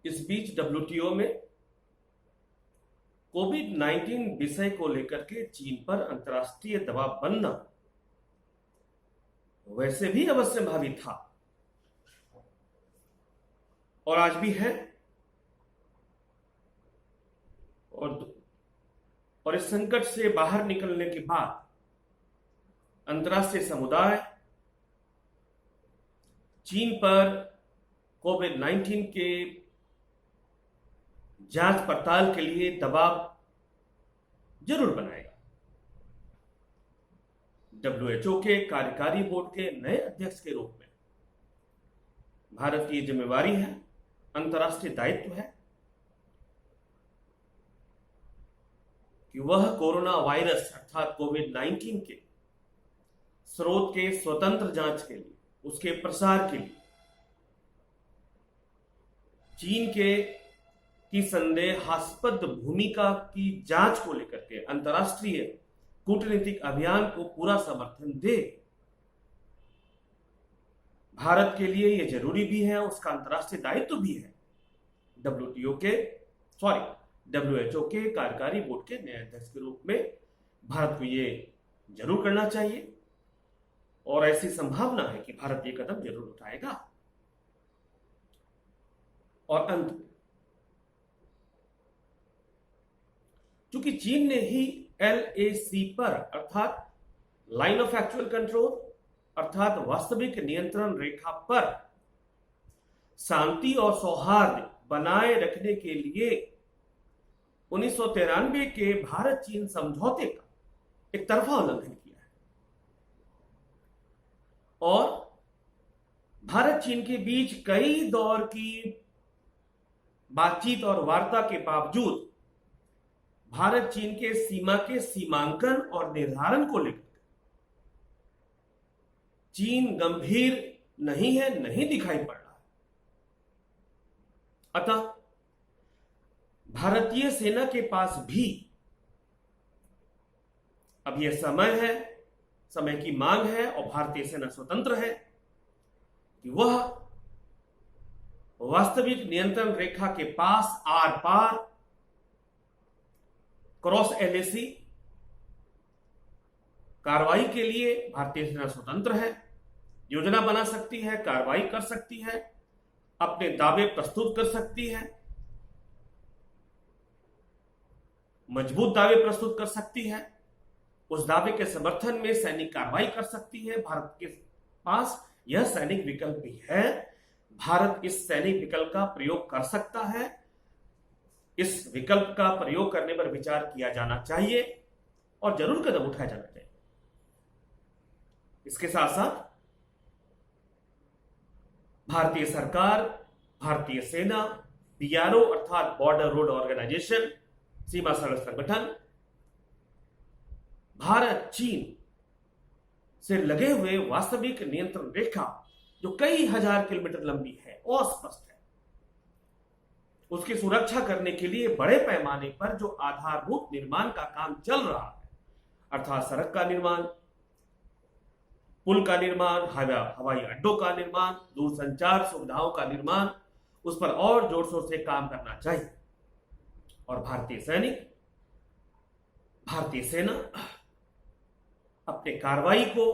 इस बीच डब्ल्यूटीओ में कोविड-19 विषय को लेकर के चीन पर अंतर्राष्ट्रीय दबाव बनना वैसे भी अवश्यंभावी था और आज भी है। और इस संकट से बाहर निकलने के बाद अंतर्राष्ट्रीय समुदाय चीन पर कोविड-19 के जांच पड़ताल के लिए दबाव जरूर बनाएगा। डब्ल्यूएचओ के कार्यकारी बोर्ड के नए अध्यक्ष के रूप में भारत की जिम्मेवारी है, अंतर्राष्ट्रीय दायित्व है कि वह कोरोना वायरस अर्थात कोविड-19 के स्रोत के स्वतंत्र जांच के लिए, उसके प्रसार के लिए चीन की संदेहास्पद भूमिका की जांच को लेकर के अंतर्राष्ट्रीय कूटनीतिक अभियान को पूरा समर्थन दे। भारत के लिए यह जरूरी भी है, उसका अंतर्राष्ट्रीय दायित्व भी है। डब्ल्यूएचओ के कार्यकारी बोर्ड के नए अध्यक्ष के रूप में भारत को यह जरूर करना चाहिए और ऐसी संभावना है कि भारत ये कदम जरूर उठाएगा। और अंत में, चूंकि चीन ने ही LAC पर अर्थात लाइन ऑफ एक्चुअल कंट्रोल अर्थात वास्तविक नियंत्रण रेखा पर शांति और सौहार्द बनाए रखने के लिए 1993 के भारत चीन समझौते का एक तरफा उल्लंघन किया है और भारत चीन के बीच कई दौर की बातचीत और वार्ता के बावजूद भारत चीन के सीमा के सीमांकन और निर्धारण को लेकर चीन गंभीर नहीं है, नहीं दिखाई पड़ रहा है। अतः भारतीय सेना के पास भी अब यह समय की मांग है और भारतीय सेना स्वतंत्र है कि वह वास्तविक नियंत्रण रेखा के पास आर पार क्रॉस LAC कार्रवाई के लिए भारतीय सेना स्वतंत्र है, योजना बना सकती है, कार्रवाई कर सकती है, अपने दावे प्रस्तुत कर सकती है, मजबूत दावे प्रस्तुत कर सकती है, उस दावे के समर्थन में सैनिक कार्रवाई कर सकती है। भारत के पास यह सैनिक विकल्प भी है। भारत इस सैनिक विकल्प का प्रयोग कर सकता है। इस विकल्प का प्रयोग करने पर विचार किया जाना चाहिए और जरूर कदम उठाया जाना चाहिए। इसके साथ साथ भारतीय सरकार, भारतीय सेना, BRO अर्थात बॉर्डर रोड ऑर्गेनाइजेशन, सीमा सड़क संगठन, भारत चीन से लगे हुए वास्तविक नियंत्रण रेखा जो कई हजार किलोमीटर लंबी है और स्पष्ट है, उसकी सुरक्षा करने के लिए बड़े पैमाने पर जो आधारभूत निर्माण का काम चल रहा है अर्थात सड़क का निर्माण, पुल का निर्माण, हवाई अड्डों का निर्माण, दूरसंचार सुविधाओं का निर्माण, उस पर और जोर शोर से काम करना चाहिए। और भारतीय सेना अपने कार्रवाई को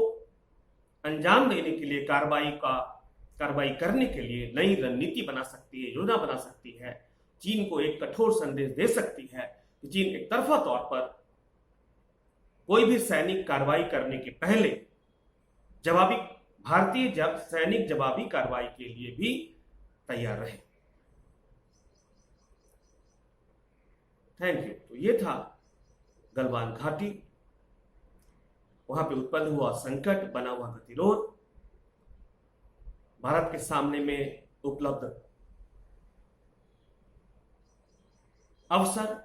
अंजाम देने के लिए, कार्रवाई करने के लिए नई रणनीति बना सकती है, योजना बना सकती है, चीन को एक कठोर संदेश दे सकती है कि चीन एक तरफा तौर पर कोई भी सैनिक कार्रवाई करने के पहले भारतीय सैनिक जवाबी कार्रवाई के लिए भी तैयार रहे। Thank you. तो ये था गलवान घाटी, वहां पे उत्पन्न हुआ संकट, बना हुआ गतिरोध, भारत के सामने में उपलब्ध अवसर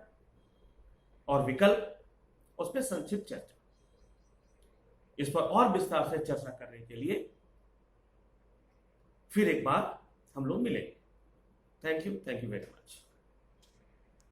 और विकल्प, उस पर संक्षिप्त चर्चा। इस पर और विस्तार से चर्चा करने के लिए फिर एक बार हम लोग मिलेंगे। Thank you very much.